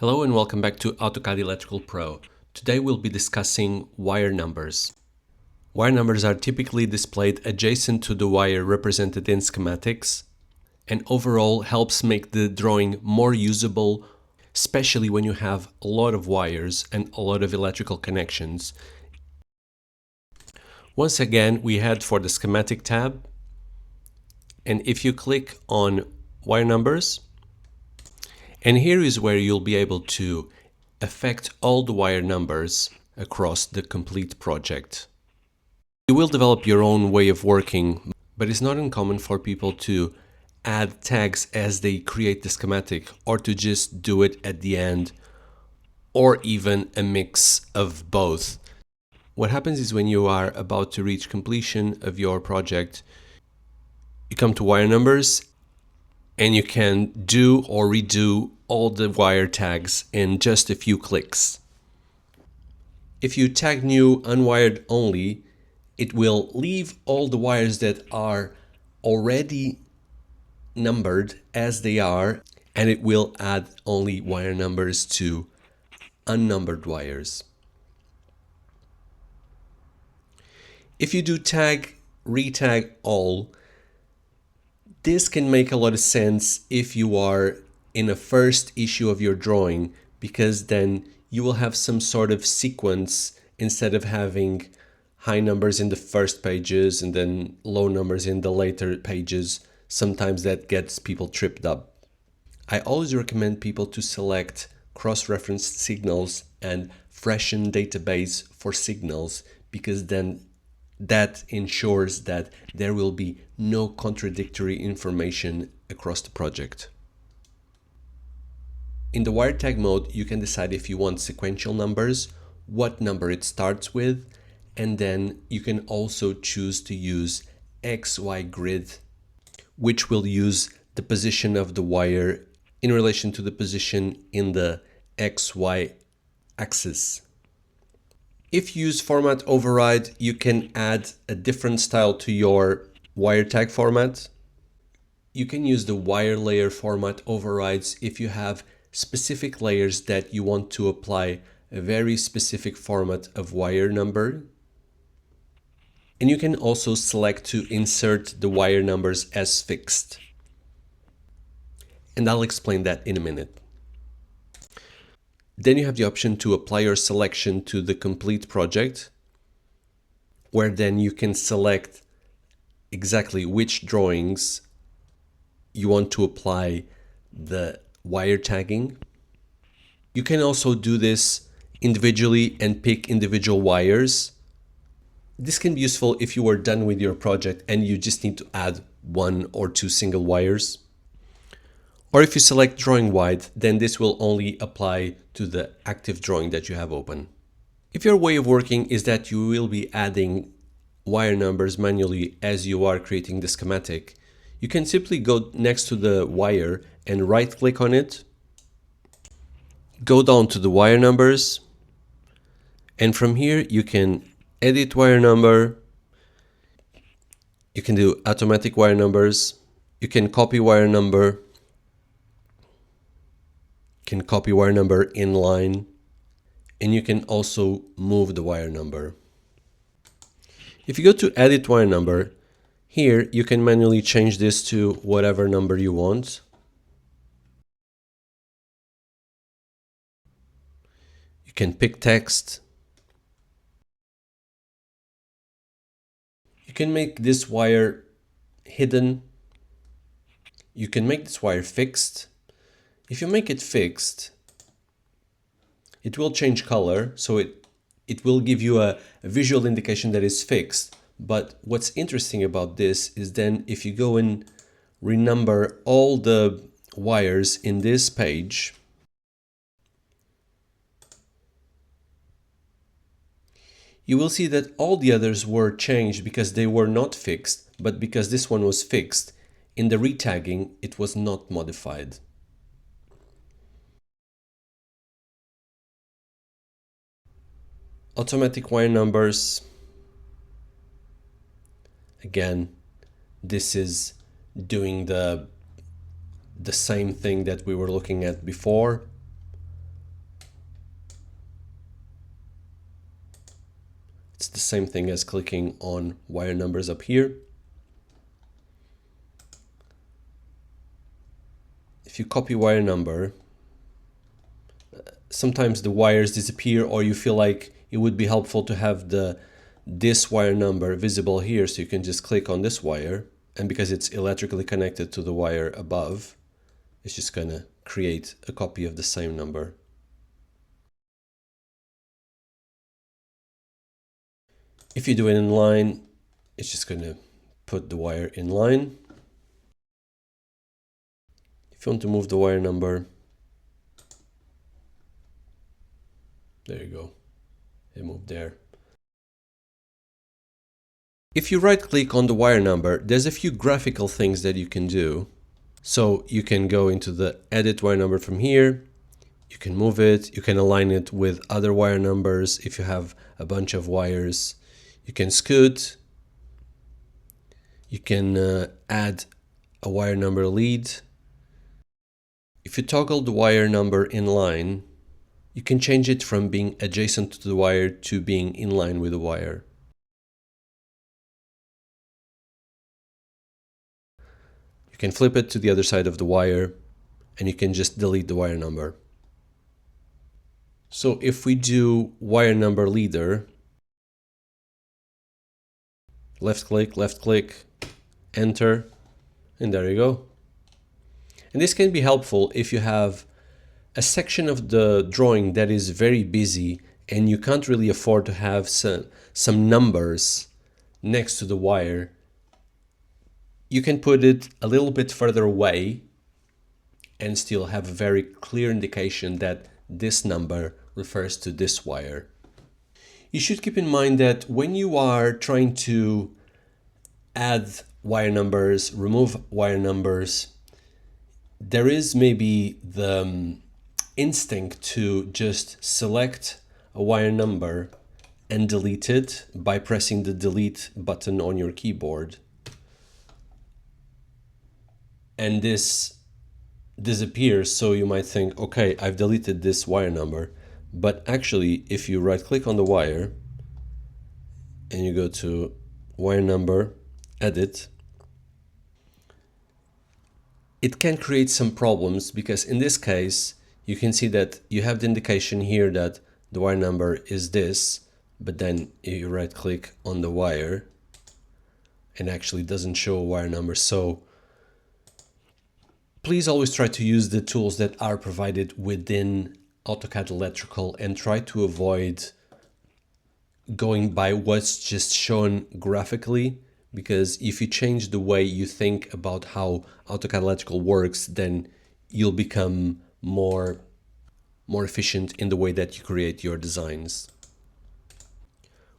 Hello and welcome back to AutoCAD Electrical Pro. Today we'll be discussing wire numbers. Wire numbers are typically displayed adjacent to the wire represented in schematics and overall helps make the drawing more usable, especially when you have a lot of wires and a lot of electrical connections. Once again, we head for the Schematic tab, and if you click on wire numbers, and here is where you'll be able to affect all the wire numbers across the complete project. You will develop your own way of working, but it's not uncommon for people to add tags as they create the schematic, or to just do it at the end, or even a mix of both. What happens is when you are about to reach completion of your project, you come to wire numbers and you can do or redo all the wire tags in just a few clicks. If you tag new unwired only, it will leave all the wires that are already numbered as they are, and it will add only wire numbers to unnumbered wires. If you do tag, retag all, this can make a lot of sense if you are in a first issue of your drawing, because then you will have some sort of sequence instead of having high numbers in the first pages and then low numbers in the later pages. Sometimes that gets people tripped up. I always recommend people to select cross-referenced signals and Freshen Database for signals, because then that ensures that there will be no contradictory information across the project. In the wire tag mode, you can decide if you want sequential numbers, what number it starts with, and then you can also choose to use XY grid, which will use the position of the wire in relation to the position in the XY axis. If you use format override, you can add a different style to your wire tag format. You can use the wire layer format overrides if you have specific layers that you want to apply a very specific format of wire number. And you can also select to insert the wire numbers as fixed. And I'll explain that in a minute. Then you have the option to apply your selection to the complete project, where then you can select exactly which drawings you want to apply the wire tagging. You can also do this individually and pick individual wires. This can be useful if you are done with your project and you just need to add one or two single wires. Or if you select drawing wide, then this will only apply to the active drawing that you have open. If your way of working is that you will be adding wire numbers manually as you are creating the schematic, you can simply go next to the wire and right click on it, go down to the wire numbers, and from here you can edit wire number, you can do automatic wire numbers, you can copy wire number, can copy wire number inline, and you can also move the wire number. If you go to edit wire number, here you can manually change this to whatever number you want. You can pick text. You can make this wire hidden. You can make this wire fixed. If you make it fixed, it will change color, so it will give you a visual indication that it's fixed. But what's interesting about this is then if you go and renumber all the wires in this page, you will see that all the others were changed because they were not fixed, but because this one was fixed, in the retagging it was not modified. Automatic wire numbers. Again, this is doing the same thing that we were looking at before. It's the same thing as clicking on wire numbers up here. If you copy wire number, sometimes the wires disappear, or you feel like it would be helpful to have this wire number visible here, so you can just click on this wire, and because it's electrically connected to the wire above, it's just gonna create a copy of the same number. If you do it in line, it's just gonna put the wire in line. If you want to move the wire number, there you go, it moved there. If you right click on the wire number, there's a few graphical things that you can do. So you can go into the edit wire number from here, you can move it, you can align it with other wire numbers if you have a bunch of wires. You can scoot, you can add a wire number lead. If you toggle the wire number in line, you can change it from being adjacent to the wire to being in line with the wire. You can flip it to the other side of the wire, and you can just delete the wire number. So if we do wire number leader, left click, enter, and there you go. And this can be helpful if you have a section of the drawing that is very busy and you can't really afford to have some numbers next to the wire. You can put it a little bit further away and still have a very clear indication that this number refers to this wire. You should keep in mind that when you are trying to add wire numbers, remove wire numbers, there is maybe the instinct to just select a wire number and delete it by pressing the delete button on your keyboard. And this disappears, so you might think, okay, I've deleted this wire number. But actually, if you right click on the wire and you go to wire number, edit, it can create some problems, because in this case, you can see that you have the indication here that the wire number is this, but then you right click on the wire and actually doesn't show a wire number. So please always try to use the tools that are provided within AutoCAD Electrical and try to avoid going by what's just shown graphically, because if you change the way you think about how AutoCAD Electrical works, then you'll become more efficient in the way that you create your designs.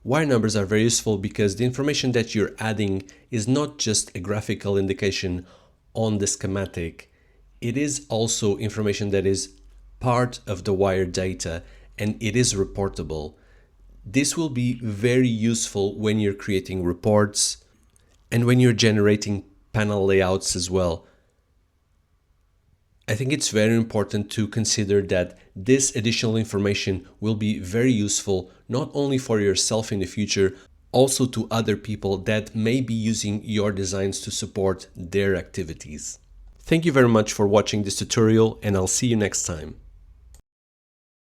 Wire numbers are very useful because the information that you're adding is not just a graphical indication on the schematic. It is also information that is part of the wire data, and it is reportable. This will be very useful when you're creating reports and when you're generating panel layouts as well. I think it's very important to consider that this additional information will be very useful not only for yourself in the future, also to other people that may be using your designs to support their activities. Thank you very much for watching this tutorial, and I'll see you next time.